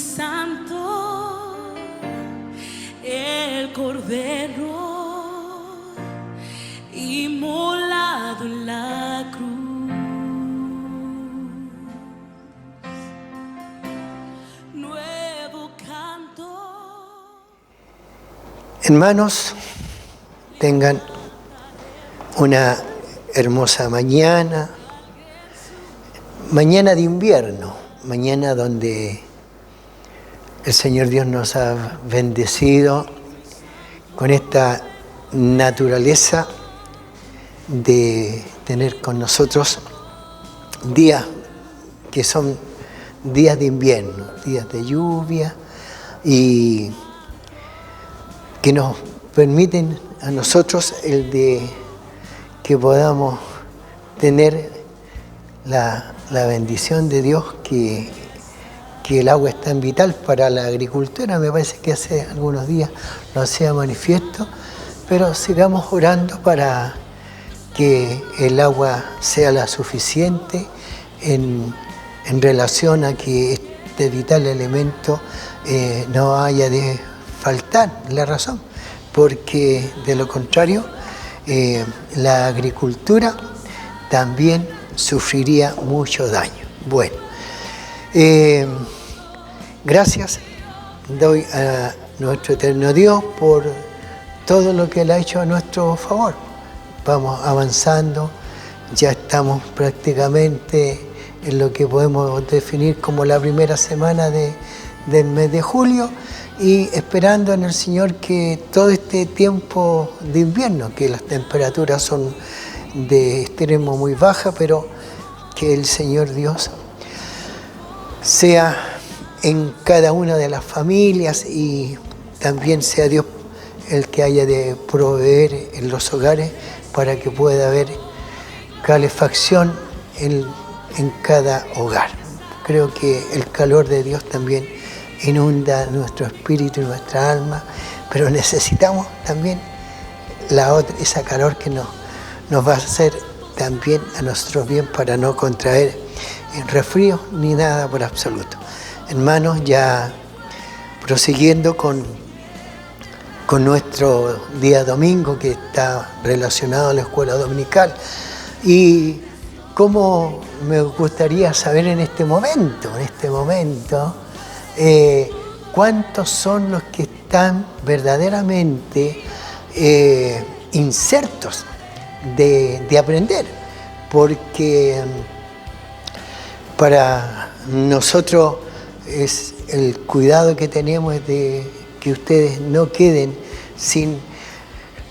Santo, el Cordero inmolado en la cruz. Nuevo canto. Hermanos, tengan una hermosa mañana de invierno, mañana donde el Señor Dios nos ha bendecido con esta naturaleza de tener con nosotros días que son días de invierno, días de lluvia, y que nos permiten a nosotros el de que podamos tener la bendición de Dios, que el agua es tan vital para la agricultura. Me parece que hace algunos días lo hacía manifiesto, pero sigamos orando para que el agua sea la suficiente en relación a que este vital elemento no haya de faltar. La razón, porque de lo contrario la agricultura también sufriría mucho daño. Bueno, gracias doy a nuestro eterno Dios por todo lo que Él ha hecho a nuestro favor. Vamos avanzando, ya estamos prácticamente en lo que podemos definir como la primera semana del mes de julio, y esperando en el Señor que todo este tiempo de invierno, que las temperaturas son de extremo muy baja, pero que el Señor Dios sea en cada una de las familias, y también sea Dios el que haya de proveer en los hogares para que pueda haber calefacción en cada hogar. Creo que el calor de Dios también inunda nuestro espíritu y nuestra alma, pero necesitamos también esa calor que nos va a hacer también a nosotros bien, para no contraer resfrío ni nada por absoluto. Hermanos, ya prosiguiendo con nuestro día domingo, que está relacionado a la escuela dominical, y cómo me gustaría saber en este momento, cuántos son los que están verdaderamente insertos de aprender, porque para nosotros es el cuidado que tenemos es de que ustedes no queden sin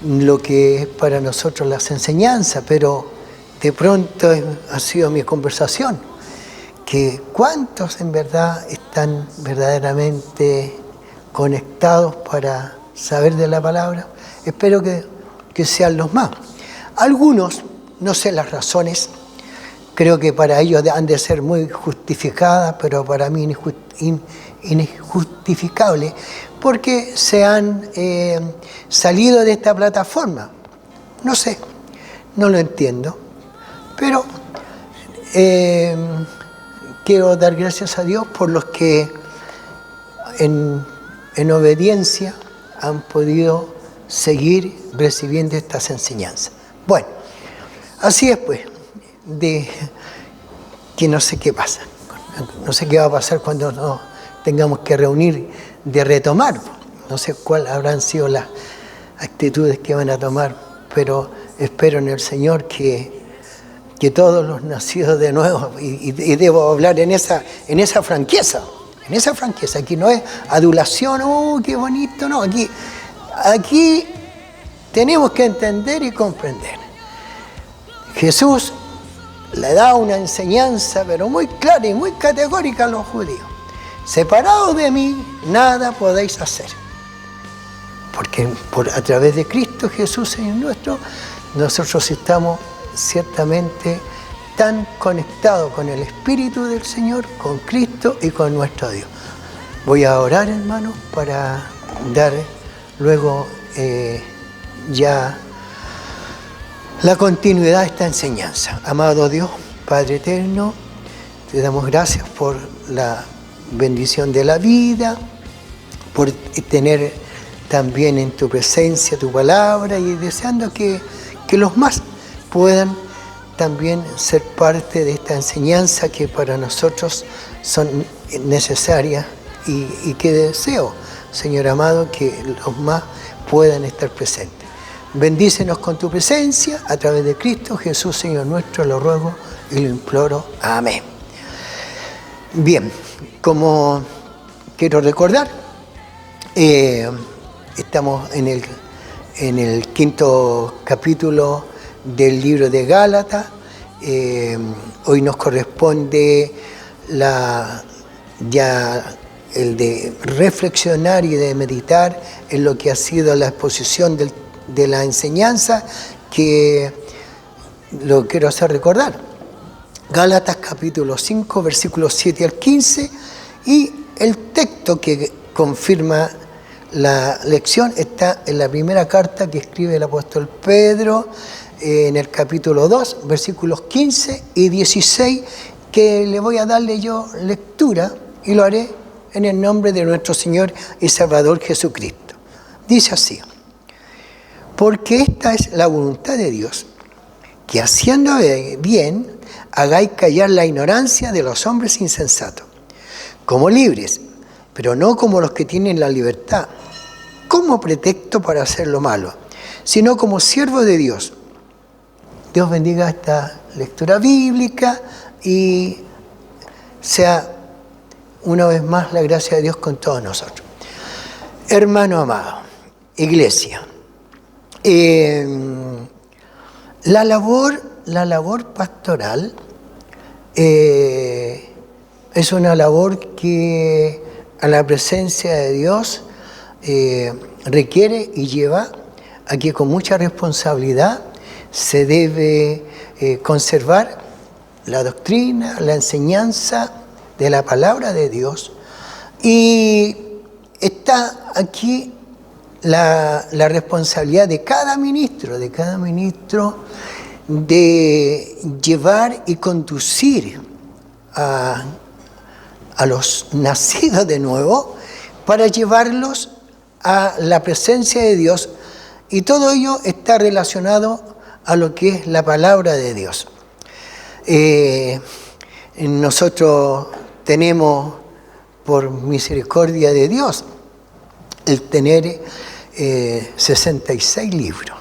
lo que es para nosotros las enseñanzas, pero de pronto ha sido mi conversación, que cuántos en verdad están verdaderamente conectados para saber de la palabra. Espero que sean los más. Algunos, no sé las razones, creo que para ellos han de ser muy justificadas, pero para mí injustificables, porque se han salido de esta plataforma. No sé, no lo entiendo, pero quiero dar gracias a Dios por los que en obediencia han podido seguir recibiendo estas enseñanzas. Bueno, así es pues, de que no sé qué pasa, no sé qué va a pasar cuando nos tengamos que reunir de retomar, no sé cuáles habrán sido las actitudes que van a tomar, pero espero en el Señor que todos los nacidos de nuevo, y debo hablar en esa franqueza, aquí no es adulación, qué bonito, no, aquí tenemos que entender y comprender. Jesús le da una enseñanza, pero muy clara y muy categórica a los judíos. Separados de mí, nada podéis hacer. Porque a través de Cristo Jesús, Señor nuestro, nosotros estamos ciertamente tan conectados con el Espíritu del Señor, con Cristo y con nuestro Dios. Voy a orar, hermanos, para dar luego ya la continuidad de esta enseñanza. Amado Dios, Padre eterno, te damos gracias por la bendición de la vida, por tener también en tu presencia tu palabra y deseando que los más puedan también ser parte de esta enseñanza que para nosotros son necesarias y que deseo, Señor amado, que los más puedan estar presentes. Bendícenos con tu presencia a través de Cristo Jesús, Señor nuestro, lo ruego y lo imploro. Amén. Bien, como quiero recordar, estamos en el quinto capítulo del libro de Gálatas. Hoy nos corresponde el de reflexionar y de meditar en lo que ha sido la exposición de la enseñanza, que lo quiero hacer recordar. Gálatas capítulo 5, versículos 7 al 15, y el texto que confirma la lección está en la primera carta que escribe el apóstol Pedro, en el capítulo 2, versículos 15 y 16, que le voy a darle yo lectura y lo haré en el nombre de nuestro Señor y Salvador Jesucristo. Dice así: porque esta es la voluntad de Dios, que haciendo bien hagáis callar la ignorancia de los hombres insensatos, como libres, pero no como los que tienen la libertad, como pretexto para hacer lo malo, sino como siervos de Dios. Dios bendiga esta lectura bíblica y sea una vez más la gracia de Dios con todos nosotros. Hermano amado, iglesia, la labor pastoral es una labor que a la presencia de Dios requiere y lleva a que con mucha responsabilidad se debe conservar la doctrina, la enseñanza de la palabra de Dios, y está aquí la responsabilidad de cada ministro de llevar y conducir a los nacidos de nuevo para llevarlos a la presencia de Dios, y todo ello está relacionado a lo que es la palabra de Dios. Nosotros tenemos, por misericordia de Dios, el tener 66 libros.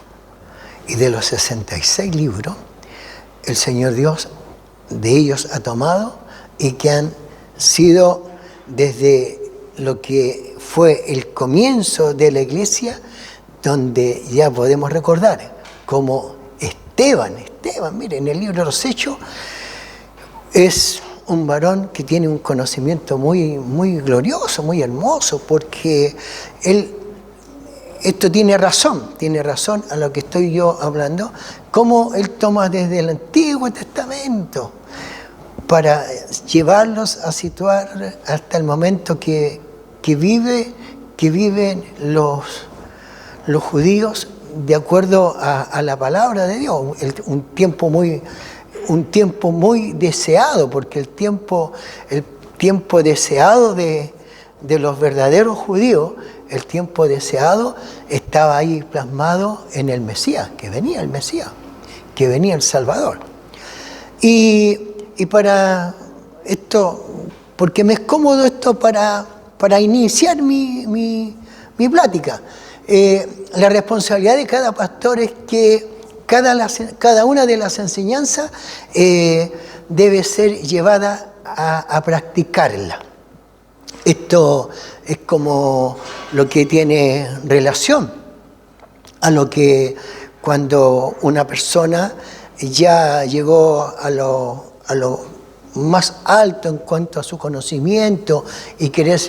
Y de los 66 libros, el Señor Dios de ellos ha tomado, y que han sido desde lo que fue el comienzo de la iglesia, donde ya podemos recordar como Esteban, miren, en el libro de los Hechos, es un varón que tiene un conocimiento muy, muy glorioso, muy hermoso, porque esto tiene razón a lo que estoy yo hablando, cómo él toma desde el Antiguo Testamento para llevarlos a situar hasta el momento que viven los judíos de acuerdo a la palabra de Dios, un tiempo muy deseado, porque el tiempo deseado de los verdaderos judíos, el tiempo deseado estaba ahí plasmado en el Mesías, que venía el Salvador. Y para esto, porque me es cómodo esto para iniciar mi plática, la responsabilidad de cada pastor es que cada una de las enseñanzas debe ser llevada a practicarla. Esto es como lo que tiene relación a lo que cuando una persona ya llegó a lo más alto en cuanto a su conocimiento y querer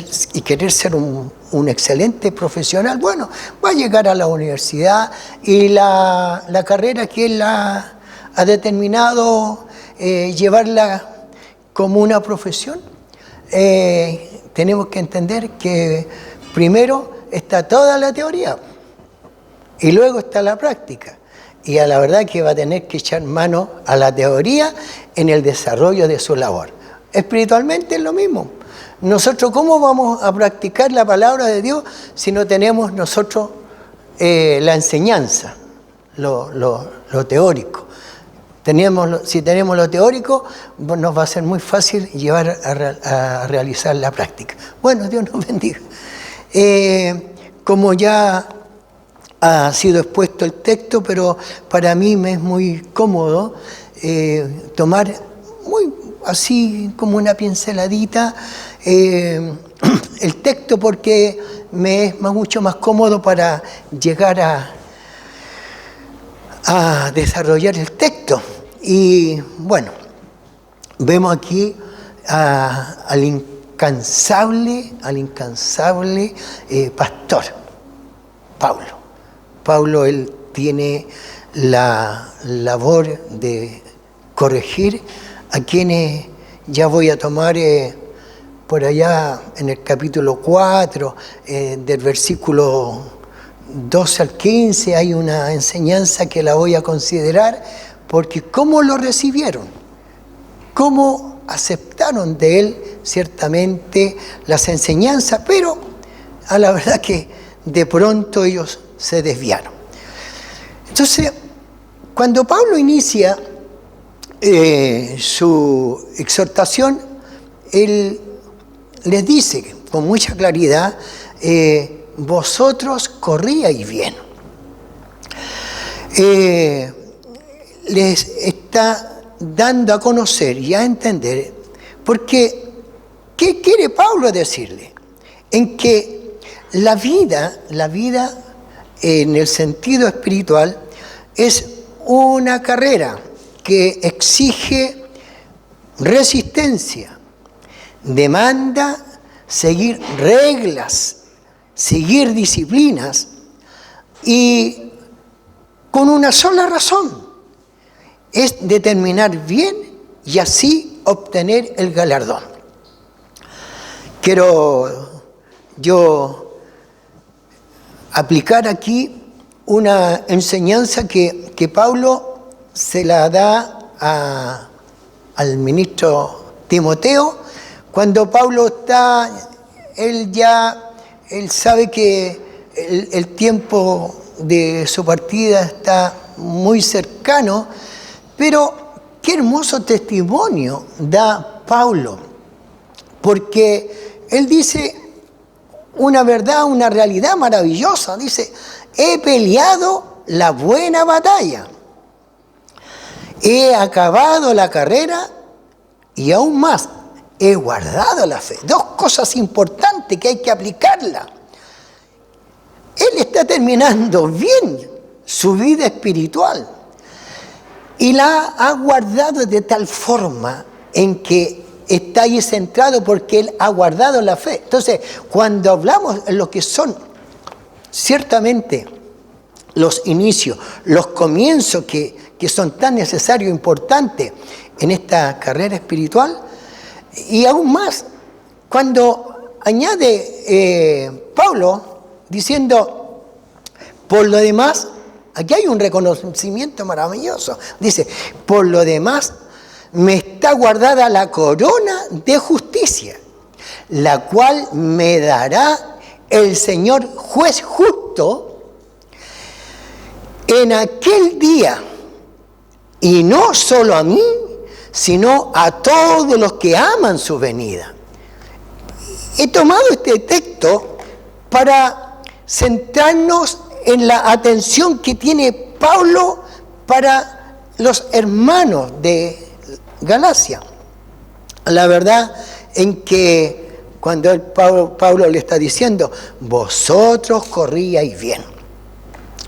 ser un excelente profesional, bueno, va a llegar a la universidad, y la carrera que él ha determinado llevarla como una profesión, tenemos que entender que primero está toda la teoría y luego está la práctica. Y a la verdad que va a tener que echar mano a la teoría en el desarrollo de su labor. Espiritualmente es lo mismo. nosotros ¿cómo vamos a practicar la palabra de Dios si no tenemos nosotros la enseñanza, lo teórico? Si tenemos lo teórico, nos va a ser muy fácil llevar a realizar la práctica. Bueno, Dios nos bendiga. Como ya ha sido expuesto el texto, pero para mí me es muy cómodo tomar muy así como una pinceladita el texto, porque me es mucho más cómodo para llegar a desarrollar el texto. Y bueno, vemos aquí al incansable pastor, Pablo. Pablo, él tiene la labor de corregir a quienes, ya voy a tomar por allá en el capítulo 4, del versículo 12 al 15, hay una enseñanza que la voy a considerar, porque cómo lo recibieron, cómo aceptaron de él ciertamente las enseñanzas, pero a la verdad que de pronto ellos se desviaron. Entonces, cuando Pablo inicia su exhortación, él les dice con mucha claridad, vosotros corríais bien. Les está dando a conocer y a entender, porque ¿qué quiere Pablo decirle? En que la vida en el sentido espiritual es una carrera que exige resistencia, demanda seguir reglas, seguir disciplinas, y con una sola razón, es determinar bien y así obtener el galardón. Quiero yo aplicar aquí una enseñanza que Pablo se la da al ministro Timoteo, cuando Pablo él sabe que el tiempo de su partida está muy cercano, pero qué hermoso testimonio da Pablo, porque él dice una verdad, una realidad maravillosa. Dice, he peleado la buena batalla, he acabado la carrera y aún más, he guardado la fe. Dos cosas importantes que hay que aplicarla. Él está terminando bien su vida espiritual y la ha guardado de tal forma en que está ahí centrado, porque él ha guardado la fe. Entonces, cuando hablamos en lo que son ciertamente los inicios, los comienzos que son tan necesarios e importantes en esta carrera espiritual, y aún más, cuando añade Pablo diciendo, por lo demás, aquí hay un reconocimiento maravilloso. Dice, por lo demás, me está guardada la corona de justicia, la cual me dará el Señor juez justo en aquel día, y no solo a mí, sino a todos los que aman su venida. He tomado este texto para centrarnos en la atención que tiene Pablo para los hermanos de Galacia. La verdad en que cuando Pablo le está diciendo, vosotros corríais bien.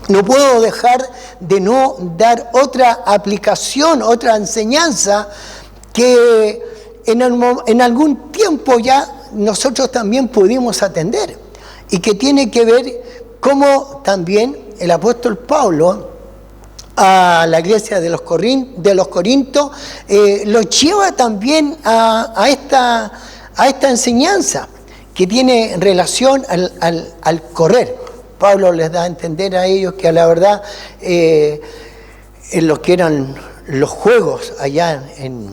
No puedo dejar de no dar otra aplicación, otra enseñanza que en algún tiempo ya nosotros también pudimos atender, y que tiene que ver cómo también el apóstol Pablo a la iglesia de los Corintios lo lleva también a esta enseñanza que tiene relación al correr. Pablo les da a entender a ellos que a la verdad en lo que eran los juegos allá en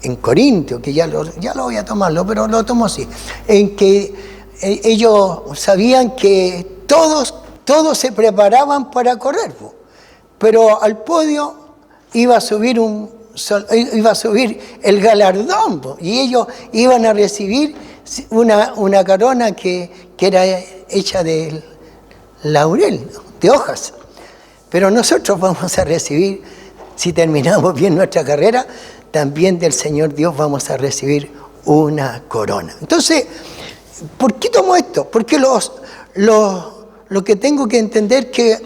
en Corinto, que ya lo voy a tomarlo, pero lo tomo así, en que ellos sabían que todos se preparaban para correr, pero al podio iba a subir el galardón, y ellos iban a recibir una corona que era hecha de laurel, de hojas. Pero nosotros vamos a recibir, si terminamos bien nuestra carrera, también del Señor Dios vamos a recibir una corona. Entonces, ¿por qué tomo esto? Porque lo que tengo que entender que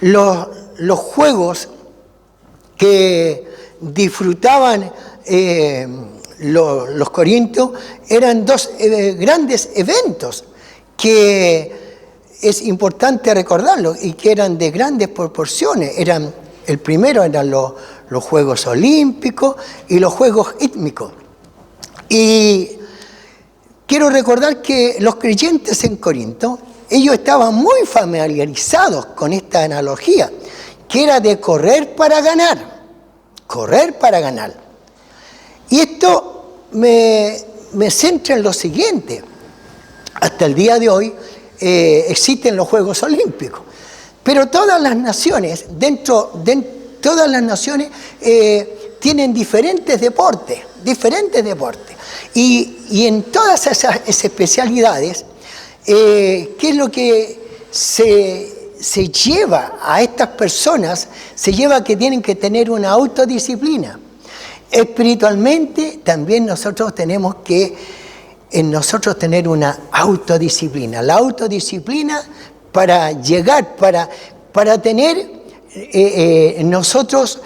los juegos que disfrutaban los corintios eran dos grandes eventos que es importante recordarlo y que eran de grandes proporciones. El primero eran los Juegos Olímpicos y los Juegos Ítmicos. Y quiero recordar que los creyentes en Corinto, ellos estaban muy familiarizados con esta analogía, que era de correr para ganar. Correr para ganar. Y esto me centra en lo siguiente. Hasta el día de hoy existen los Juegos Olímpicos, pero todas las naciones, todas las naciones tienen diferentes deportes, y en todas esas especialidades, ¿qué es lo que se lleva a estas personas? Se lleva que tienen que tener una autodisciplina. Espiritualmente también nosotros tenemos que en nosotros tener una autodisciplina. La autodisciplina para llegar, para tener nosotros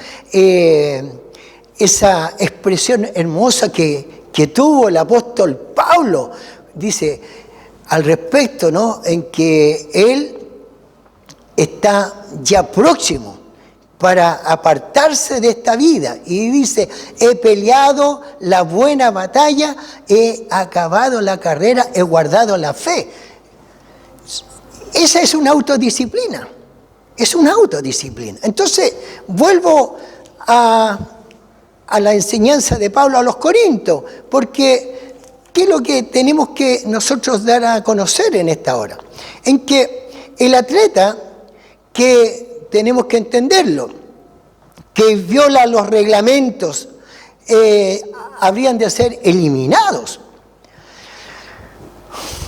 esa expresión hermosa que tuvo el apóstol Pablo, dice al respecto, ¿no? En que él está ya próximo para apartarse de esta vida. Y dice, he peleado la buena batalla, he acabado la carrera, he guardado la fe. Esa es una autodisciplina. Es una autodisciplina. Entonces, vuelvo a la enseñanza de Pablo a los Corintios, porque ¿qué es lo que tenemos que nosotros dar a conocer en esta hora? En que el atleta, que tenemos que entenderlo, que viola los reglamentos, habrían de ser eliminados.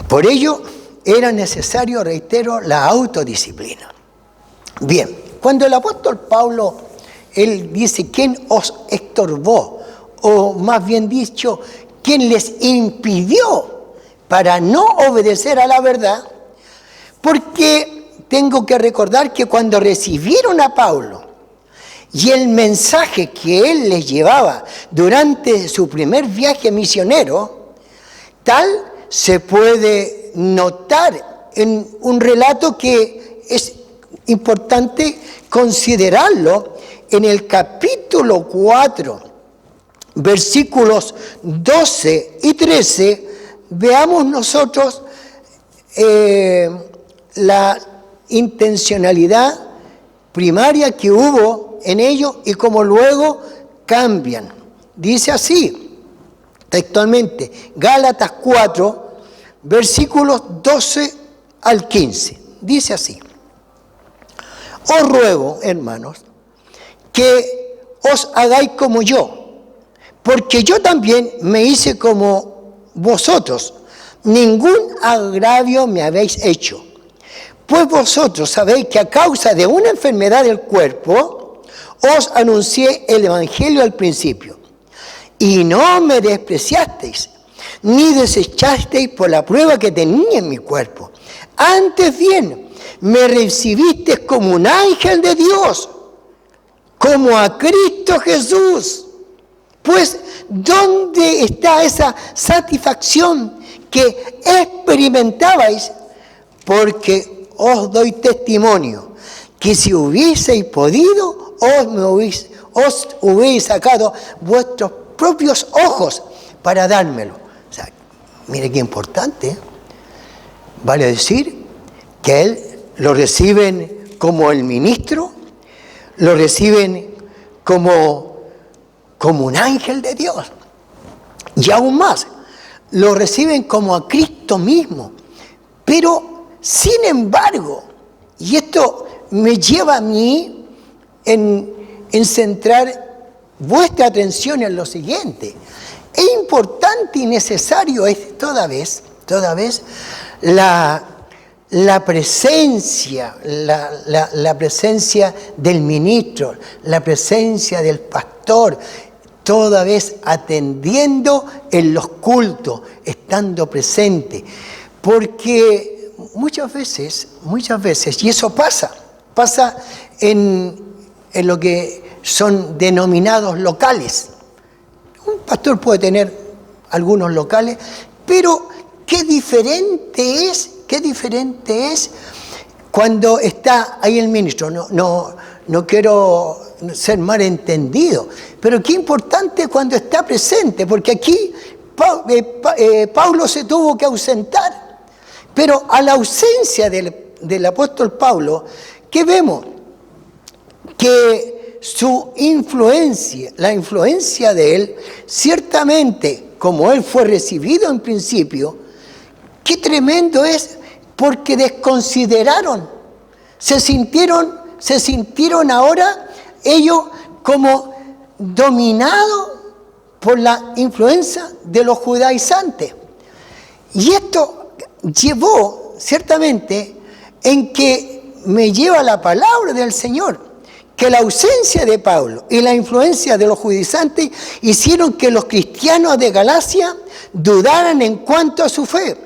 Por ello, era necesario, reitero, la autodisciplina. Bien, cuando el apóstol Pablo, él dice, ¿quién os estorbó? O más bien dicho, ¿quién les impidió para no obedecer a la verdad? Porque tengo que recordar que cuando recibieron a Pablo y el mensaje que él les llevaba durante su primer viaje misionero, tal se puede notar en un relato que es importante considerarlo en el capítulo 4, versículos 12 y 13, veamos nosotros la intencionalidad primaria que hubo en ellos y cómo luego cambian. Dice así, textualmente, Gálatas 4, versículos 12 al 15. Dice así, os ruego, hermanos, que os hagáis como yo, porque yo también me hice como vosotros, ningún agravio me habéis hecho. Pues vosotros sabéis que a causa de una enfermedad del cuerpo, os anuncié el Evangelio al principio, y no me despreciasteis, ni desechasteis por la prueba que tenía en mi cuerpo. Antes bien, me recibisteis como un ángel de Dios, como a Cristo Jesús. Pues, ¿dónde está esa satisfacción que experimentabais? Porque os doy testimonio que si hubieseis podido, os hubierais sacado vuestros propios ojos para dármelo. O sea, mire qué importante, ¿eh? Vale decir que él lo reciben como el ministro, lo reciben como un ángel de Dios. Y aún más, lo reciben como a Cristo mismo. Pero, sin embargo, y esto me lleva a mí en centrar vuestra atención en lo siguiente. Es importante y necesario toda vez la presencia, la presencia del ministro, la presencia del pastor, toda vez atendiendo en los cultos, estando presente. Porque muchas veces, y eso pasa en lo que son denominados locales. Un pastor puede tener algunos locales, pero qué diferente es cuando está ahí el ministro. No quiero ser malentendido, pero qué importante cuando está presente, porque aquí Pablo se tuvo que ausentar. Pero a la ausencia del apóstol Pablo, ¿qué vemos? Que su influencia, la influencia de él, ciertamente, como él fue recibido en principio, qué tremendo es, porque desconsideraron, se sintieron ahora ellos como dominados por la influencia de los judaizantes. Y esto llevó ciertamente en que me lleva la palabra del Señor, que la ausencia de Pablo y la influencia de los judaizantes hicieron que los cristianos de Galacia dudaran en cuanto a su fe.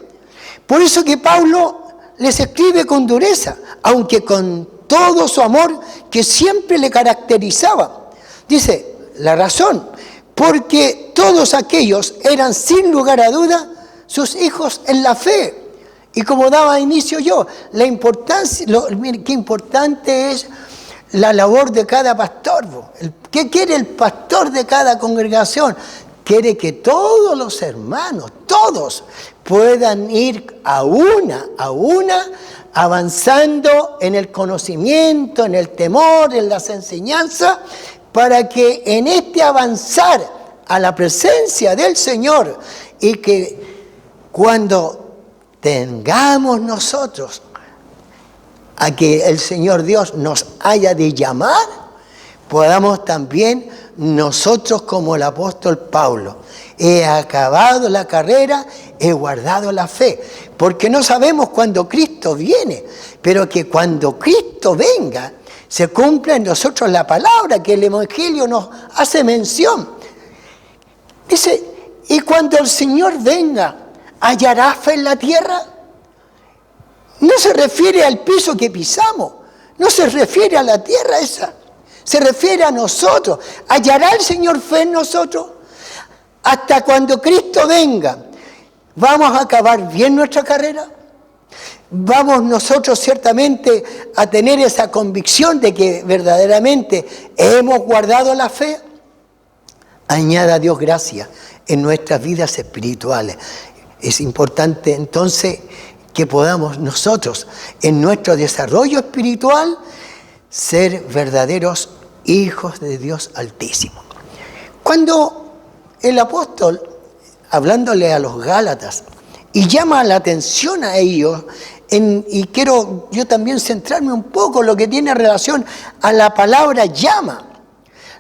Por eso que Pablo les escribe con dureza, aunque con todo su amor que siempre le caracterizaba. Dice, la razón, porque todos aquellos eran sin lugar a duda sus hijos en la fe. Y como daba inicio yo, la importancia, qué importante es la labor de cada pastor. ¿Qué quiere el pastor de cada congregación? Quiere que todos los hermanos, todos, puedan ir a una, avanzando en el conocimiento, en el temor, en las enseñanzas, para que en este avanzar a la presencia del Señor, y que cuando tengamos nosotros a que el Señor Dios nos haya de llamar, podamos también nosotros, como el apóstol Pablo, he acabado la carrera, he guardado la fe, porque no sabemos cuándo Cristo viene, pero que cuando Cristo venga, se cumpla en nosotros la palabra que el Evangelio nos hace mención. Dice, y cuando el Señor venga, ¿hallará fe en la tierra? No se refiere al piso que pisamos, no se refiere a la tierra esa, se refiere a nosotros. ¿Hallará el Señor fe en nosotros? Hasta cuando Cristo venga, ¿vamos a acabar bien nuestra carrera? ¿Vamos nosotros ciertamente a tener esa convicción de que verdaderamente hemos guardado la fe? Añada a Dios gracia en nuestras vidas espirituales. Es importante entonces que podamos nosotros en nuestro desarrollo espiritual ser verdaderos hijos de Dios Altísimo. Cuando el apóstol, hablándole a los Gálatas, y llama la atención a ellos, y quiero yo también centrarme un poco en lo que tiene relación a la palabra llama.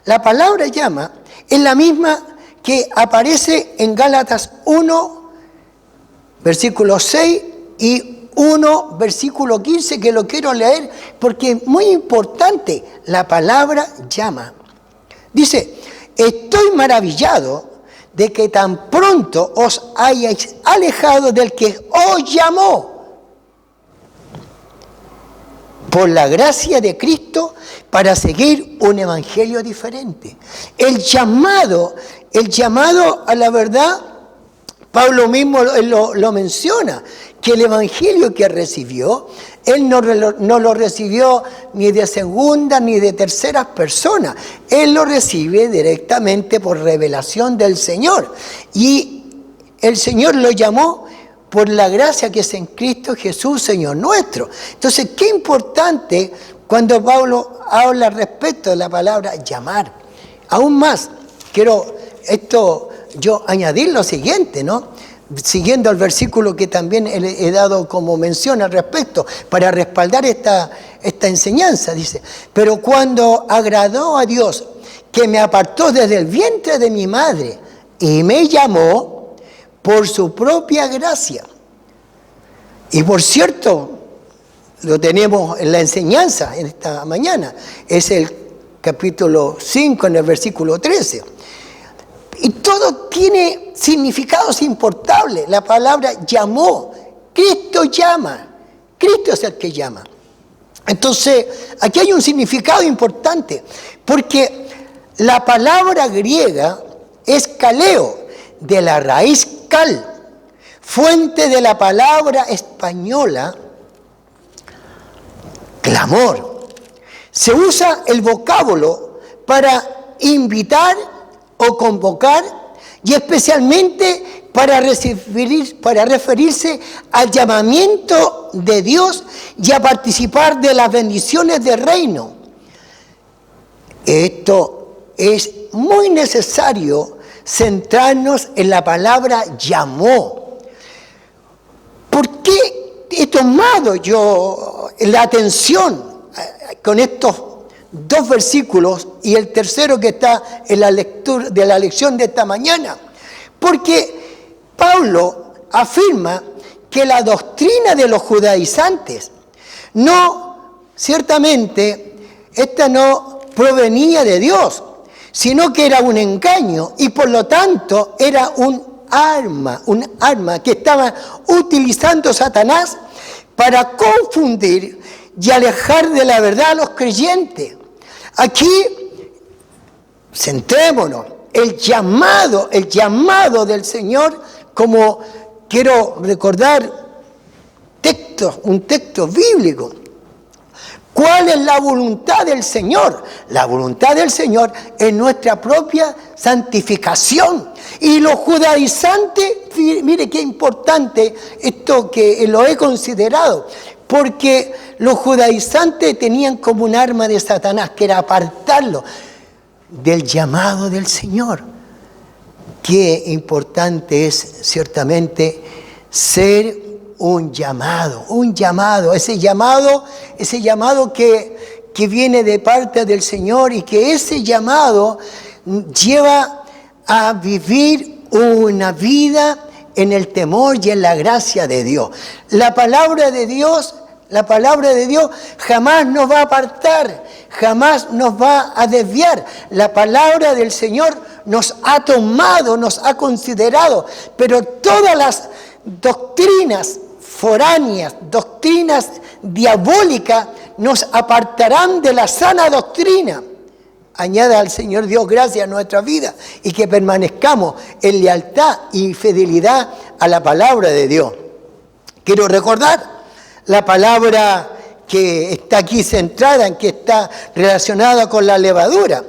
La palabra llama es la misma que aparece en Gálatas 1, versículo 6 y 1, versículo 15, que lo quiero leer porque es muy importante. La palabra llama. Dice, estoy maravillado de que tan pronto os hayáis alejado del que os llamó por la gracia de Cristo para seguir un evangelio diferente. El llamado a la verdad, Pablo mismo lo menciona, que el evangelio que recibió, él no lo recibió ni de segunda ni de terceras personas, él lo recibe directamente por revelación del Señor. Y el Señor lo llamó por la gracia que es en Cristo Jesús, Señor nuestro. Entonces, qué importante cuando Pablo habla respecto de la palabra llamar. Aún más, esto yo añadir lo siguiente, ¿no? Siguiendo el versículo que también he dado como mención al respecto, para respaldar esta enseñanza, dice, pero cuando agradó a Dios, que me apartó desde el vientre de mi madre y me llamó por su propia gracia. Y por cierto, lo tenemos en la enseñanza en esta mañana, es el capítulo 5 en el versículo 13. Y todo tiene significados importables. La palabra llamó, Cristo llama, Cristo es el que llama. Entonces, aquí hay un significado importante, porque la palabra griega es kaleo, de la raíz kal, fuente de la palabra española clamor. Se usa el vocábulo para invitar o convocar, y especialmente para referirse al llamamiento de Dios y a participar de las bendiciones del reino. Esto es muy necesario centrarnos en la palabra llamó. ¿Por qué he tomado yo la atención con estos dos versículos y el tercero que está en la lectura de la lección de esta mañana? Porque Pablo afirma que la doctrina de los judaizantes ciertamente esta no provenía de Dios, sino que era un engaño y por lo tanto era un arma que estaba utilizando Satanás para confundir y alejar de la verdad a los creyentes. Aquí, centrémonos, el llamado del Señor, como quiero recordar un texto bíblico. ¿Cuál es la voluntad del Señor? La voluntad del Señor es nuestra propia santificación. Y los judaizantes, mire qué importante esto que lo he considerado, porque los judaizantes tenían como un arma de Satanás, que era apartarlo del llamado del Señor. Qué importante es ciertamente ser un llamado, ese llamado que viene de parte del Señor, y que ese llamado lleva a vivir una vida en el temor y en la gracia de Dios. La palabra de Dios jamás nos va a apartar, jamás nos va a desviar. La palabra del Señor nos ha tomado, nos ha considerado, pero todas las doctrinas foráneas, doctrinas diabólicas, nos apartarán de la sana doctrina. Añada al Señor Dios gracia a nuestra vida y que permanezcamos en lealtad y fidelidad a la palabra de Dios. Quiero recordar la palabra que está aquí centrada, en que está relacionada con la levadura.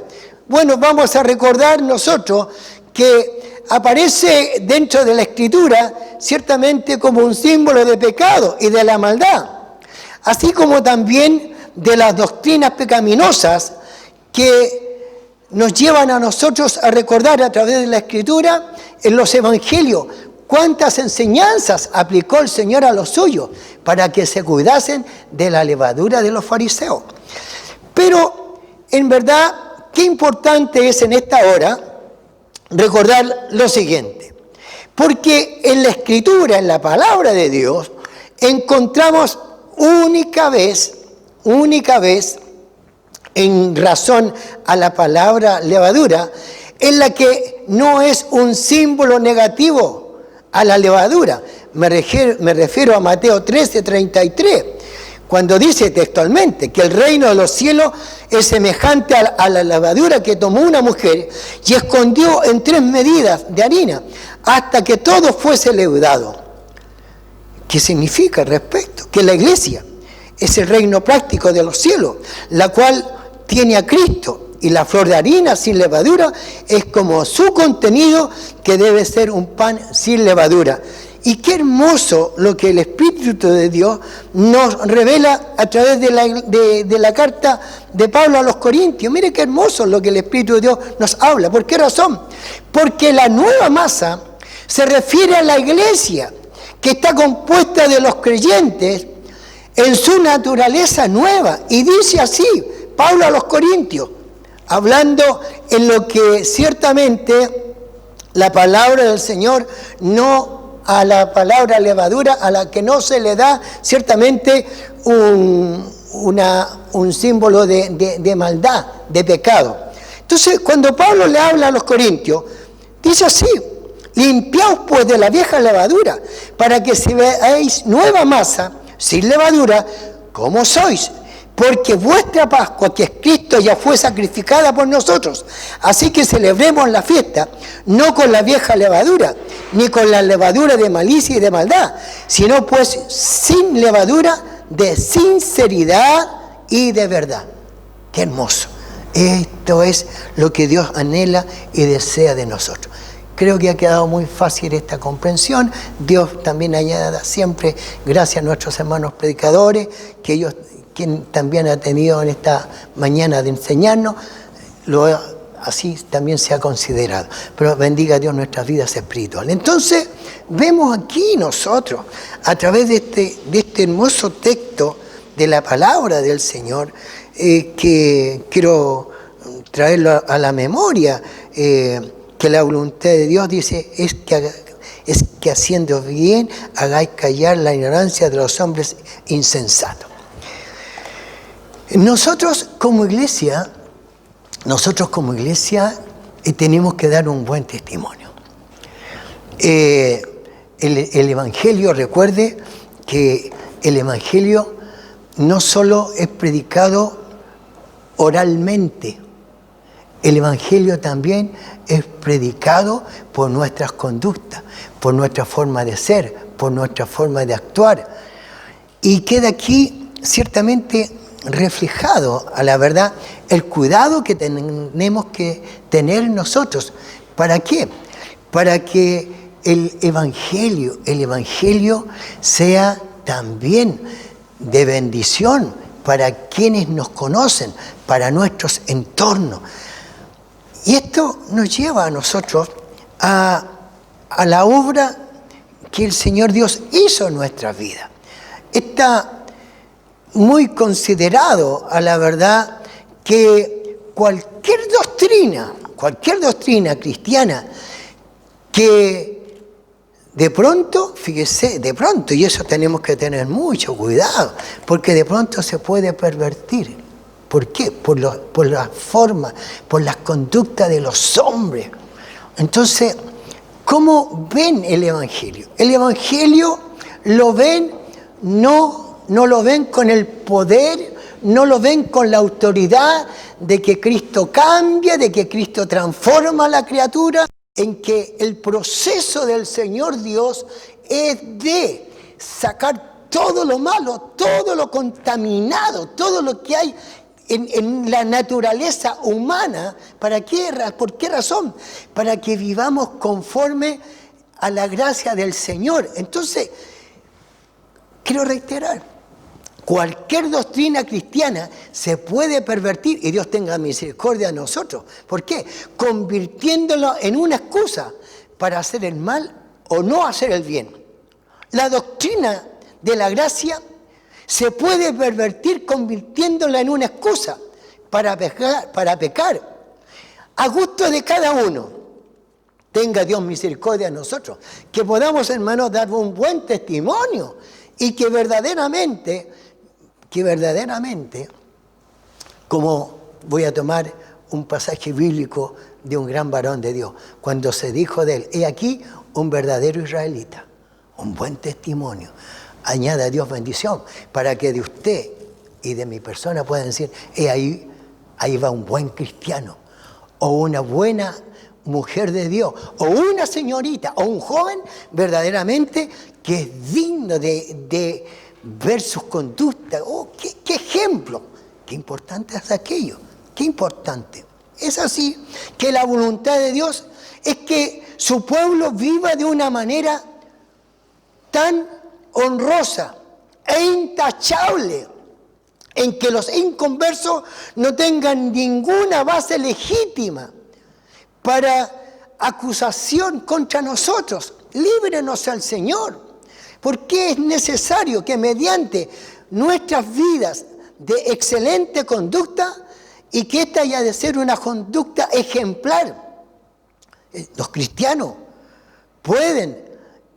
Bueno, vamos a recordar nosotros que aparece dentro de la Escritura ciertamente como un símbolo de pecado y de la maldad, así como también de las doctrinas pecaminosas que nos llevan a nosotros a recordar a través de la Escritura en los Evangelios cuántas enseñanzas aplicó el Señor a los suyos para que se cuidasen de la levadura de los fariseos. Pero en verdad, qué importante es en esta hora recordar lo siguiente, porque en la Escritura, en la palabra de Dios, encontramos única vez, en razón a la palabra levadura, en la que no es un símbolo negativo a la levadura. Me refiero a Mateo 13:33, cuando dice textualmente que el reino de los cielos es semejante a la levadura que tomó una mujer y escondió en 3 medidas de harina hasta que todo fuese leudado. ¿Qué significa al respecto? Que la iglesia es el reino práctico de los cielos, la cual tiene a Cristo, y la flor de harina sin levadura es como su contenido, que debe ser un pan sin levadura. Y qué hermoso lo que el Espíritu de Dios nos revela a través de la carta de Pablo a los Corintios. Mire qué hermoso lo que el Espíritu de Dios nos habla. ¿Por qué razón? Porque la nueva masa se refiere a la iglesia, que está compuesta de los creyentes en su naturaleza nueva. Y dice así, Pablo a los Corintios, hablando en lo que ciertamente la palabra del Señor no a la palabra levadura, a la que no se le da ciertamente un símbolo de maldad, de pecado. Entonces, cuando Pablo le habla a los corintios, dice así: limpiaos pues de la vieja levadura, para que si veáis nueva masa, sin levadura, como sois, porque vuestra Pascua, que es Cristo, ya fue sacrificada por nosotros. Así que celebremos la fiesta, no con la vieja levadura, ni con la levadura de malicia y de maldad, sino pues sin levadura de sinceridad y de verdad. ¡Qué hermoso! Esto es lo que Dios anhela y desea de nosotros. Creo que ha quedado muy fácil esta comprensión. Dios también añada siempre, gracias a nuestros hermanos predicadores, que ellos quien también ha tenido en esta mañana de enseñarnos, así también se ha considerado. Pero bendiga a Dios nuestras vidas espirituales. Entonces, vemos aquí nosotros, a través de este hermoso texto de la palabra del Señor, que quiero traerlo a la memoria, que la voluntad de Dios dice, es que haciendo bien hagáis callar la ignorancia de los hombres insensatos. Nosotros como iglesia tenemos que dar un buen testimonio. El Evangelio, recuerde que el Evangelio no solo es predicado oralmente, el Evangelio también es predicado por nuestras conductas, por nuestra forma de ser, por nuestra forma de actuar. Y queda aquí ciertamente reflejado, a la verdad, el cuidado que tenemos que tener nosotros. ¿Para qué? Para que el Evangelio sea también de bendición para quienes nos conocen, para nuestros entornos. Y esto nos lleva a nosotros a la obra que el Señor Dios hizo en nuestras vidas. Está muy considerado, a la verdad, que cualquier doctrina cristiana que de pronto, fíjese, y eso tenemos que tener mucho cuidado, porque de pronto se puede pervertir. ¿Por qué? Por la forma, por las conductas de los hombres. Entonces, ¿cómo ven el Evangelio? El Evangelio lo ven, no lo ven con el poder, no lo ven con la autoridad de que Cristo cambia, de que Cristo transforma a la criatura, en que el proceso del Señor Dios es de sacar todo lo malo, todo lo contaminado, todo lo que hay en la naturaleza humana. ¿Para qué? ¿Por qué razón? Para que vivamos conforme a la gracia del Señor. Entonces, quiero reiterar, cualquier doctrina cristiana se puede pervertir, y Dios tenga misericordia de nosotros. ¿Por qué? Convirtiéndolo en una excusa para hacer el mal o no hacer el bien. La doctrina de la gracia se puede pervertir convirtiéndola en una excusa para pecar a gusto de cada uno. Tenga Dios misericordia de nosotros, que podamos, hermanos, dar un buen testimonio y que verdaderamente, como voy a tomar un pasaje bíblico de un gran varón de Dios, cuando se dijo de él, he aquí un verdadero israelita, un buen testimonio. Añada a Dios bendición para que de usted y de mi persona puedan decir, ahí va un buen cristiano, o una buena mujer de Dios, o una señorita, o un joven verdaderamente que es digno de ver sus conductas. ¡Oh, qué ejemplo! ¡Qué importante es aquello! ¡Qué importante! Es así que la voluntad de Dios es que su pueblo viva de una manera tan honrosa e intachable en que los inconversos no tengan ninguna base legítima para acusación contra nosotros. Líbrenos al Señor, porque es necesario que mediante nuestras vidas de excelente conducta, y que esta haya de ser una conducta ejemplar, los cristianos pueden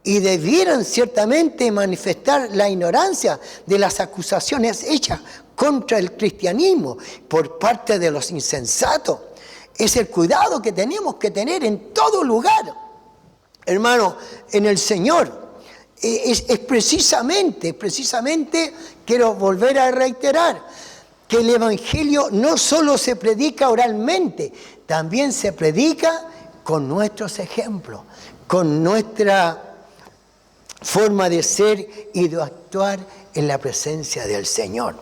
y debieran ciertamente manifestar la ignorancia de las acusaciones hechas contra el cristianismo por parte de los insensatos. Es el cuidado que tenemos que tener en todo lugar, hermano, en el Señor. Es precisamente, quiero volver a reiterar, que el Evangelio no solo se predica oralmente, también se predica con nuestros ejemplos, con nuestra forma de ser y de actuar en la presencia del Señor.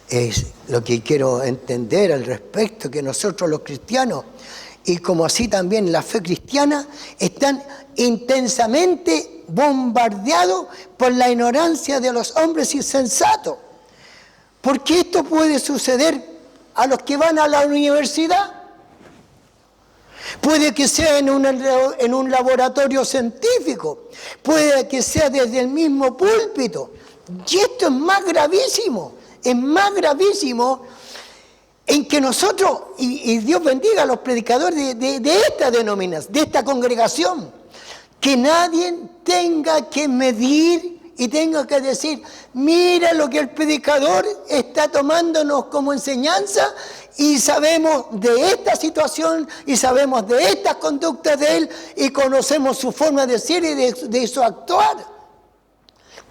Es lo que quiero entender al respecto, que nosotros los cristianos, y como así también la fe cristiana, están intensamente bombardeados por la ignorancia de los hombres insensatos. Porque esto puede suceder a los que van a la universidad. Puede que sea en un laboratorio científico, puede que sea desde el mismo púlpito. Y esto es más gravísimo en que nosotros, y Dios bendiga a los predicadores de esta denominación, de esta congregación, que nadie tenga que medir y tenga que decir, mira lo que el predicador está tomándonos como enseñanza, y sabemos de esta situación y sabemos de estas conductas de él y conocemos su forma de ser y de su actuar.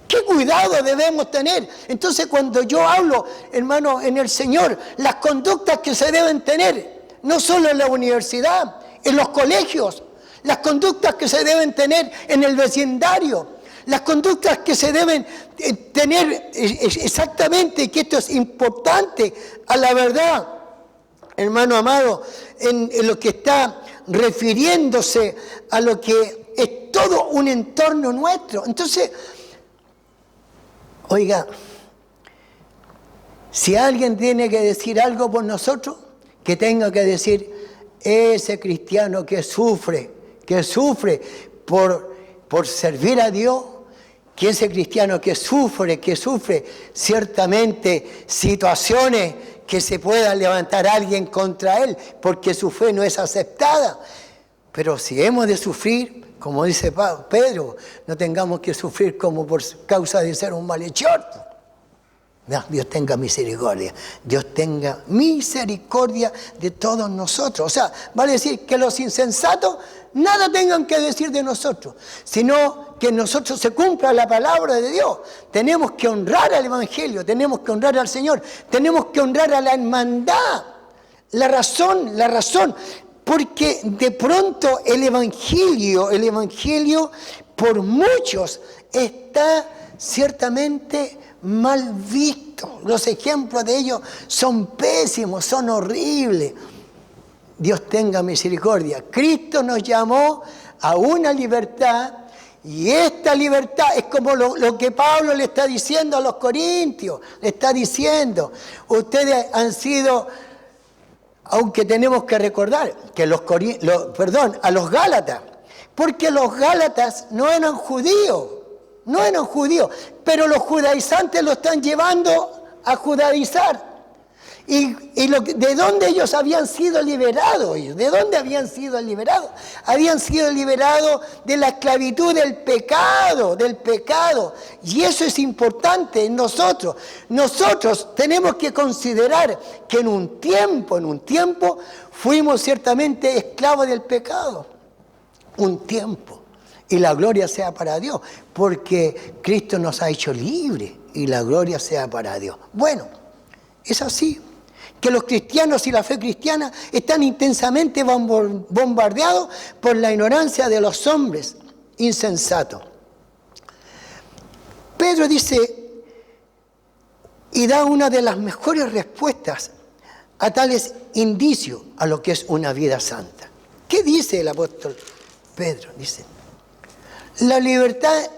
¿Qué cuidado debemos tener? Entonces, cuando yo hablo, hermano, en el Señor, las conductas que se deben tener, no solo en la universidad, en los colegios, las conductas que se deben tener en el vecindario, las conductas que se deben tener exactamente, que esto es importante a la verdad, hermano amado, en lo que está refiriéndose a lo que es todo un entorno nuestro. Entonces, oiga, si alguien tiene que decir algo por nosotros, que tenga que decir, ese cristiano que sufre por servir a Dios, que ese cristiano que sufre ciertamente situaciones que se pueda levantar alguien contra él, porque su fe no es aceptada. Pero si hemos de sufrir, como dice Pedro, no tengamos que sufrir como por causa de ser un malhechor. No, Dios tenga misericordia. Dios tenga misericordia de todos nosotros. O sea, vale decir que los insensatos nada tengan que decir de nosotros, sino que en nosotros se cumpla la palabra de Dios. Tenemos que honrar al Evangelio, tenemos que honrar al Señor, tenemos que honrar a la hermandad. La razón, porque de pronto el Evangelio por muchos está ciertamente mal visto. Los ejemplos de ellos son pésimos, son horribles. Dios tenga misericordia. Cristo nos llamó a una libertad, y esta libertad es como lo que Pablo le está diciendo a los corintios. Le está diciendo, ustedes han sido, aunque tenemos que recordar que a los Gálatas, porque los Gálatas no eran judíos, pero los judaizantes lo están llevando a judaizar. ¿De dónde ellos habían sido liberados? ¿De dónde habían sido liberados? Habían sido liberados de la esclavitud del pecado. Y eso es importante en nosotros. Nosotros tenemos que considerar que en un tiempo fuimos ciertamente esclavos del pecado. Un tiempo. Y la gloria sea para Dios, porque Cristo nos ha hecho libres, y la gloria sea para Dios. Bueno, es así, que los cristianos y la fe cristiana están intensamente bombardeados por la ignorancia de los hombres insensatos. Pedro dice, y da una de las mejores respuestas a tales indicios a lo que es una vida santa. ¿Qué dice el apóstol Pedro? Dice, la libertad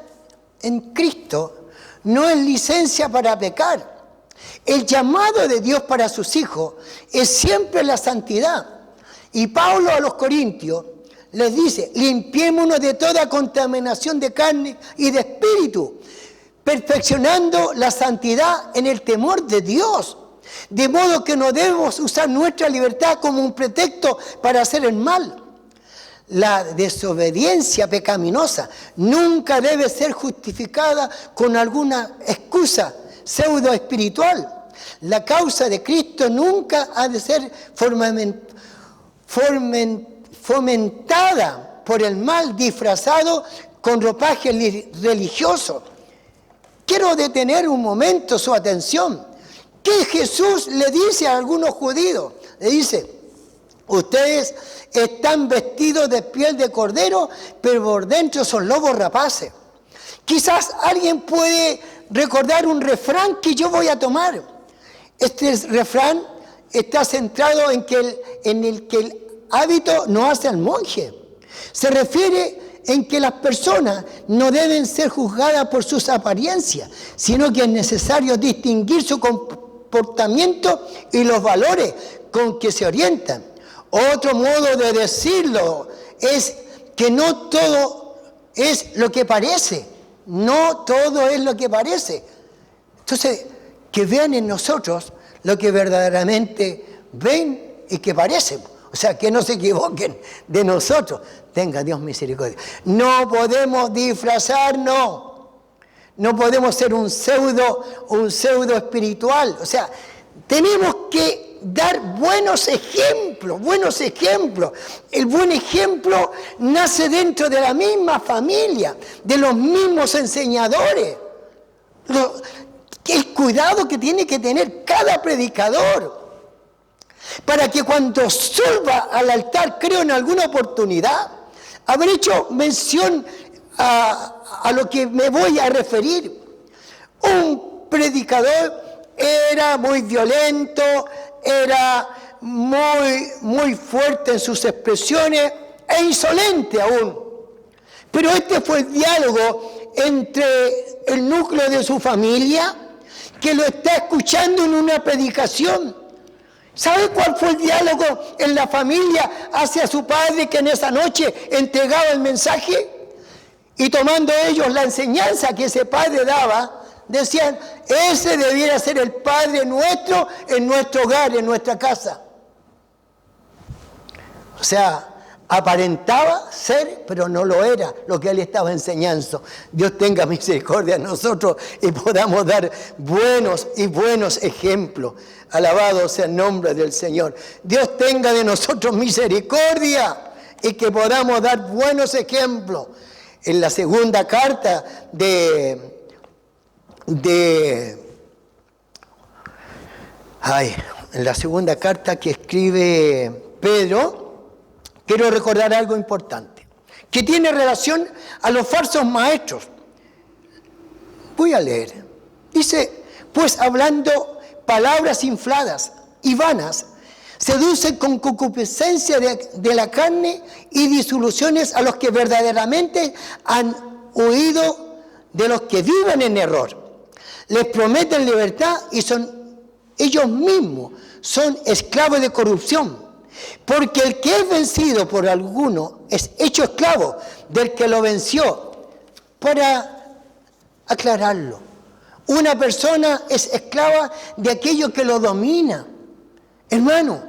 en Cristo no es licencia para pecar. El llamado de Dios para sus hijos es siempre la santidad. Y Pablo a los Corintios les dice, limpiémonos de toda contaminación de carne y de espíritu, perfeccionando la santidad en el temor de Dios. De modo que no debemos usar nuestra libertad como un pretexto para hacer el mal. La desobediencia pecaminosa nunca debe ser justificada con alguna excusa pseudo espiritual. La causa de Cristo nunca ha de ser fomentada por el mal disfrazado con ropaje religioso. Quiero detener un momento su atención. ¿Qué Jesús le dice a algunos judíos? Le dice, ustedes están vestidos de piel de cordero, pero por dentro son lobos rapaces. Quizás alguien puede recordar un refrán que yo voy a tomar. Este refrán está centrado en que el hábito no hace al monje. Se refiere en que las personas no deben ser juzgadas por sus apariencias, sino que es necesario distinguir su comportamiento y los valores con que se orientan. Otro modo de decirlo es que no todo es lo que parece. No todo es lo que parece. Entonces, que vean en nosotros lo que verdaderamente ven y que parece. O sea, que no se equivoquen de nosotros. Tenga Dios misericordia. No podemos disfrazarnos. No podemos ser un pseudo espiritual. O sea, tenemos que dar buenos ejemplos. El buen ejemplo nace dentro de la misma familia, de los mismos enseñadores. El cuidado que tiene que tener cada predicador para que cuando suba al altar, creo en alguna oportunidad, haber hecho mención a lo que me voy a referir. Un predicador era muy violento, era muy fuerte en sus expresiones e insolente aún. Pero este fue el diálogo entre el núcleo de su familia, que lo está escuchando en una predicación. ¿Sabe cuál fue el diálogo en la familia hacia su padre que en esa noche entregaba el mensaje? Y tomando ellos la enseñanza que ese padre daba, decían, ese debiera ser el Padre nuestro en nuestro hogar, en nuestra casa. O sea, aparentaba ser, pero no lo era lo que él estaba enseñando. Dios tenga misericordia de nosotros y podamos dar buenos ejemplos. Alabado sea el nombre del Señor. Dios tenga de nosotros misericordia y que podamos dar buenos ejemplos. En la segunda carta en la segunda carta que escribe Pedro, quiero recordar algo importante, que tiene relación a los falsos maestros. Voy a leer. Dice, pues hablando palabras infladas y vanas, seducen con concupiscencia de la carne y disoluciones a los que verdaderamente han huido de los que viven en error. Les prometen libertad y ellos mismos son esclavos de corrupción. Porque el que es vencido por alguno es hecho esclavo del que lo venció. Para aclararlo, una persona es esclava de aquello que lo domina. Hermano,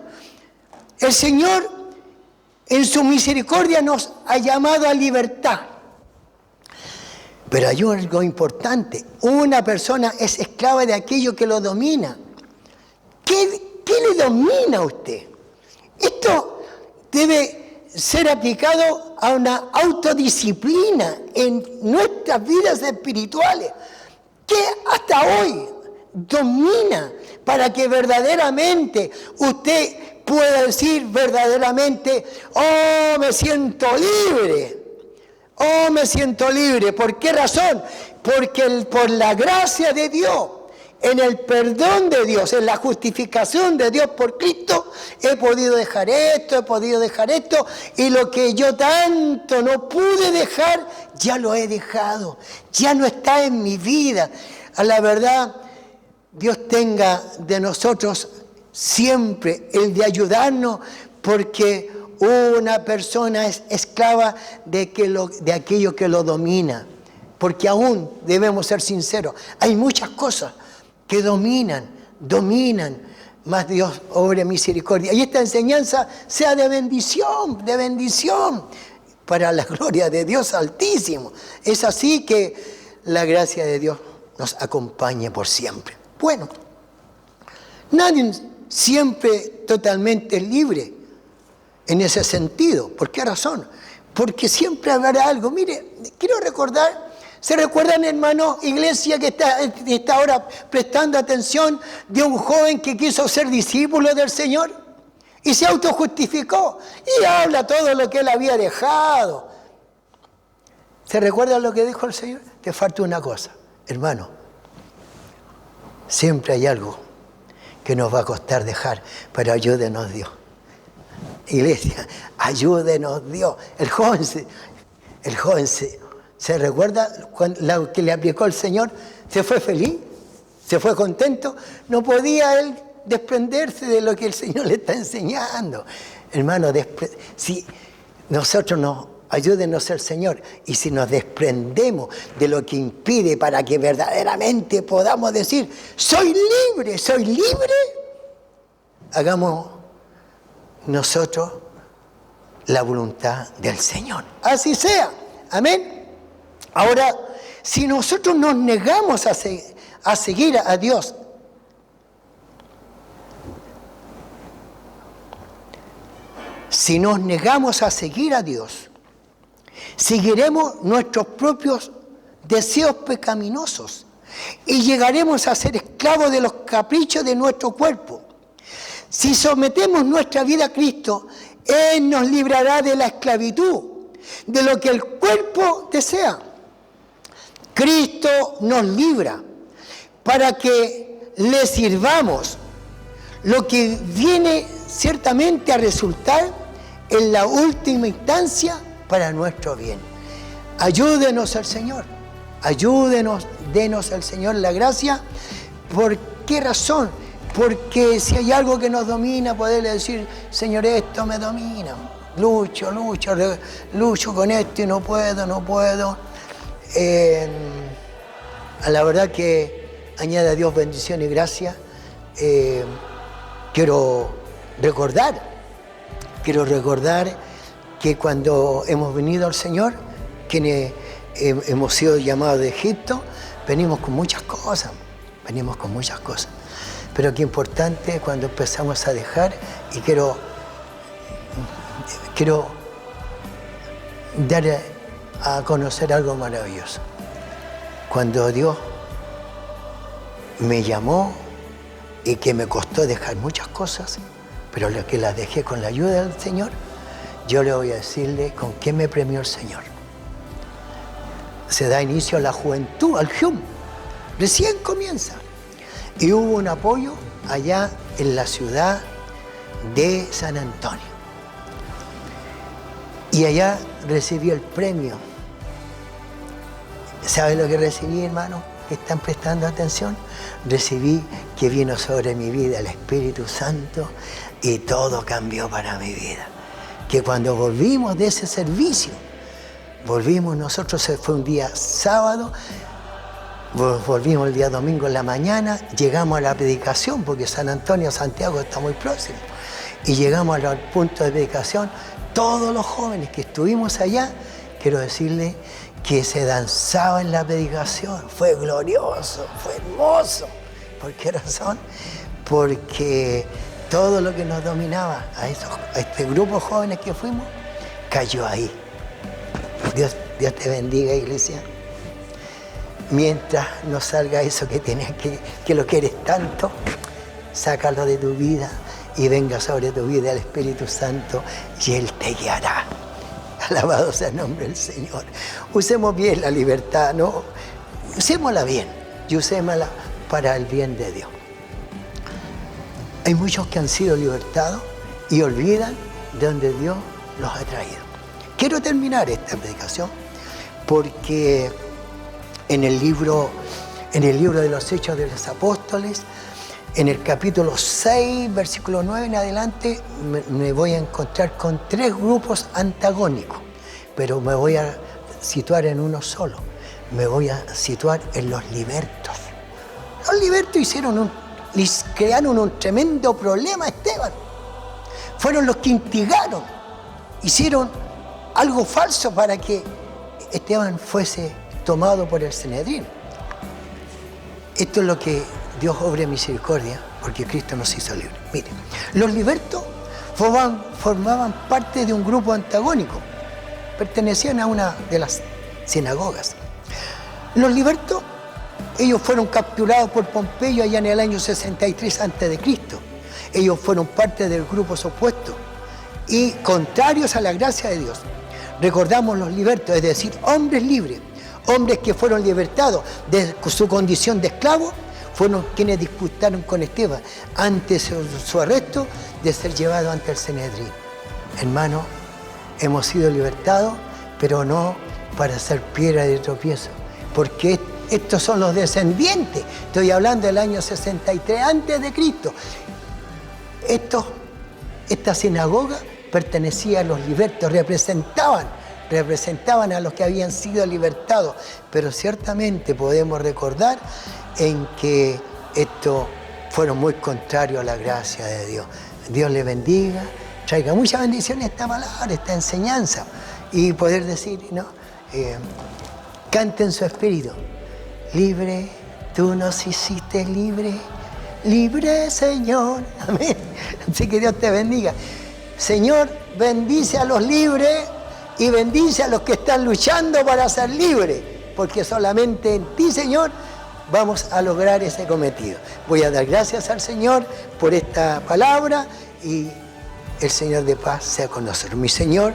el Señor en su misericordia nos ha llamado a libertad. Pero hay algo importante. Una persona es esclava de aquello que lo domina. ¿Qué le domina a usted? Esto debe ser aplicado a una autodisciplina en nuestras vidas espirituales. ¿Qué hasta hoy domina para que verdaderamente usted pueda decir verdaderamente, oh, me siento libre? Oh, me siento libre. ¿Por qué razón? Porque por la gracia de Dios en el perdón de Dios, en la justificación de Dios por Cristo, he podido dejar esto, y lo que yo tanto no pude dejar, ya lo he dejado, ya no está en mi vida. A la verdad, Dios tenga de nosotros siempre el de ayudarnos, porque una persona es esclava de aquello que lo domina. Porque aún debemos ser sinceros, hay muchas cosas que dominan, más Dios obre misericordia. Y esta enseñanza sea de bendición, para la gloria de Dios Altísimo. Es así que la gracia de Dios nos acompañe por siempre. Bueno, nadie siempre totalmente libre en ese sentido. ¿Por qué razón? Porque siempre habrá algo. Mire, quiero recordar. ¿Se recuerdan, hermanos, iglesia, que está ahora prestando atención de un joven que quiso ser discípulo del Señor y se autojustificó y habla todo lo que él había dejado? ¿Se recuerdan lo que dijo el Señor? Te falta una cosa, hermano. Siempre hay algo que nos va a costar dejar, pero ayúdenos Dios. Iglesia, ayúdenos Dios. El joven ¿se recuerda lo que le aplicó el Señor? Se fue feliz, se fue contento. No podía él desprenderse de lo que el Señor le está enseñando. Hermano, si nosotros ayúdenos el Señor, y si nos desprendemos de lo que impide para que verdaderamente podamos decir, soy libre, hagamos nosotros la voluntad del Señor. Así sea. Amén. Ahora, si nosotros nos negamos a seguir a Dios, seguiremos nuestros propios deseos pecaminosos y llegaremos a ser esclavos de los caprichos de nuestro cuerpo. Si sometemos nuestra vida a Cristo, Él nos librará de la esclavitud, de lo que el cuerpo desea. Cristo nos libra para que le sirvamos, lo que viene ciertamente a resultar en la última instancia para nuestro bien. Ayúdenos al Señor, denos al Señor la gracia. ¿Por qué razón? Porque si hay algo que nos domina, poderle decir, Señor, esto me domina. Lucho con esto y no puedo. A la verdad que añade a Dios bendición y gracia. Quiero recordar que cuando hemos venido al Señor, quienes hemos sido llamados de Egipto, venimos con muchas cosas, pero qué importante cuando empezamos a dejar. Y quiero dar a conocer algo maravilloso. Cuando Dios me llamó, y que me costó dejar muchas cosas, pero lo que las dejé con la ayuda del Señor, yo le voy a decirle con qué me premió el Señor. Se da inicio a la juventud, al Jum, recién comienza. Y hubo un apoyo allá en la ciudad de San Antonio. Y allá recibí el premio. ¿Sabe lo que recibí, hermano? ¿Están prestando atención? Recibí que vino sobre mi vida el Espíritu Santo y todo cambió para mi vida. Que cuando volvimos de ese servicio, nosotros, fue un día sábado, volvimos el día domingo en la mañana, llegamos a la predicación, porque San Antonio, Santiago está muy próximo, y llegamos al punto de predicación. Todos los jóvenes que estuvimos allá, quiero decirle que se danzaba en la predicación. Fue glorioso, fue hermoso. ¿Por qué razón? Porque todo lo que nos dominaba, a este grupo de jóvenes que fuimos, cayó ahí. Dios te bendiga, iglesia. Mientras no salga eso que lo quieres tanto, sácalo de tu vida y venga sobre tu vida el Espíritu Santo y Él te guiará. Alabado sea el nombre del Señor. Usemos bien la libertad, ¿no? Usémosla bien y usémosla para el bien de Dios. Hay muchos que han sido libertados y olvidan de donde Dios los ha traído. Quiero terminar esta predicación porque en el libro de los Hechos de los Apóstoles, en el capítulo 6, versículo 9 en adelante, me voy a encontrar con 3 grupos antagónicos, pero me voy a situar en uno solo. Me voy a situar en los libertos. Los libertos les crearon un tremendo problema a Esteban. Fueron los que instigaron, hicieron algo falso para que Esteban fuese tomado por el Sanedrín. Esto es lo que Dios obra en misericordia, porque Cristo nos hizo libres. Miren, los libertos formaban parte de un grupo antagónico, pertenecían a una de las sinagogas. Los libertos, ellos fueron capturados por Pompeyo allá en el año 63 a.C. Ellos fueron parte del grupo opuesto y contrarios a la gracia de Dios. Recordamos los libertos, es decir, hombres libres, hombres que fueron libertados de su condición de esclavos, fueron quienes disputaron con Esteban antes de su arresto de ser llevado ante el Sanedrín. Hermanos, hemos sido libertados, pero no para ser piedra de tropiezo, porque estos son los descendientes. Estoy hablando del año 63 a.C. Esta sinagoga pertenecía a los libertos, representaban a los que habían sido libertados, pero ciertamente podemos recordar en que estos fueron muy contrarios a la gracia de Dios. Dios les bendiga, traiga mucha bendición esta palabra, esta enseñanza, y poder decir, ¿no? Canten su espíritu. Libre, tú nos hiciste libre, libre Señor. Amén. Así que Dios te bendiga. Señor, bendice a los libres y bendice a los que están luchando para ser libres, porque solamente en ti, Señor, vamos a lograr ese cometido. Voy a dar gracias al Señor por esta palabra y el Señor de paz sea con nosotros. Mi Señor,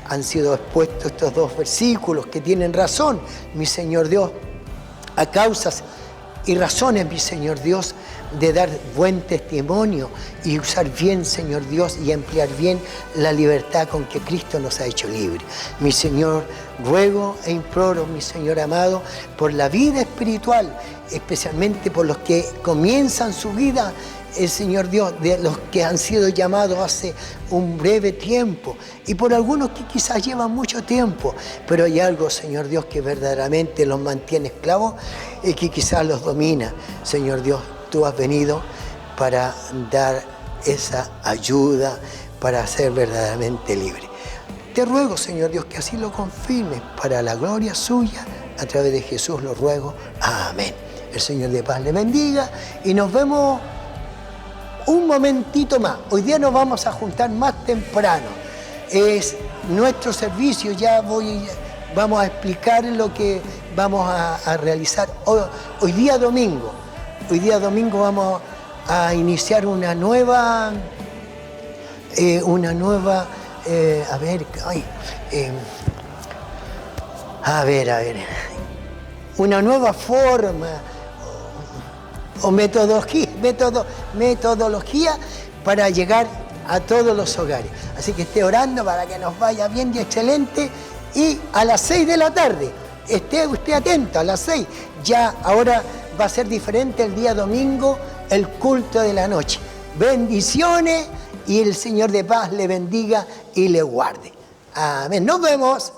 han sido expuestos estos 2 versículos que tienen razón, mi Señor Dios, a causas y razones, mi Señor Dios, de dar buen testimonio y usar bien, Señor Dios, y emplear bien la libertad con que Cristo nos ha hecho libres. Mi Señor, ruego e imploro, mi Señor amado, por la vida espiritual, especialmente por los que comienzan su vida, Señor Dios, de los que han sido llamados hace un breve tiempo y por algunos que quizás llevan mucho tiempo, pero hay algo, Señor Dios, que verdaderamente los mantiene esclavos y que quizás los domina. Señor Dios, tú has venido para dar esa ayuda, para ser verdaderamente libre. Te ruego, Señor Dios, que así lo confirmes para la gloria suya. A través de Jesús lo ruego. Amén. El Señor de paz le bendiga y nos vemos un momentito más. Hoy día nos vamos a juntar más temprano. Es nuestro servicio, vamos a explicar lo que vamos a realizar hoy día domingo. Hoy día domingo vamos a iniciar una nueva una nueva forma o metodología para llegar a todos los hogares. Así que esté orando para que nos vaya bien y excelente. Y a las 6 de la tarde, esté usted atento, a las 6. Ya ahora va a ser diferente el día domingo, el culto de la noche. Bendiciones y el Señor de paz le bendiga y le guarde. Amén. Nos vemos.